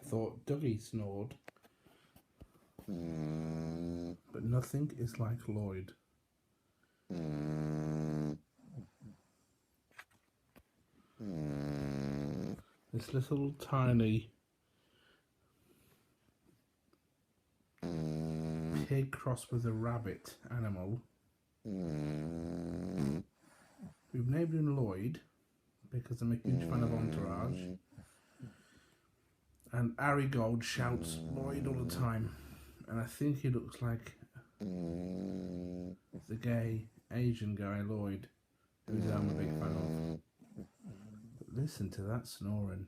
thought Dougie snored. But nothing is like Lloyd. This little tiny pig crossed with a rabbit animal. We've named him Lloyd because I'm a huge fan of Entourage. And Ari Gold shouts Lloyd all the time. And I think he looks like the gay Asian guy Lloyd, who's I'm a big fan of. But listen to that snoring.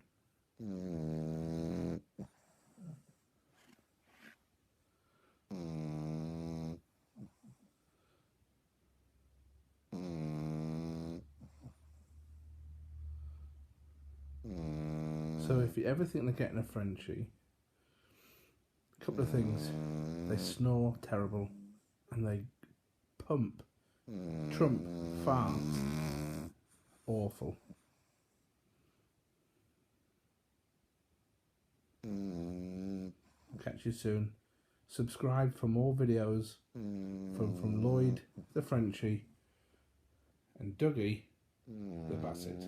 So if you ever think they're getting a Frenchie, a couple of things: they snore terrible, and they trump farts, awful. Catch you soon. Subscribe for more videos from Lloyd the Frenchie and Dougie the Basset.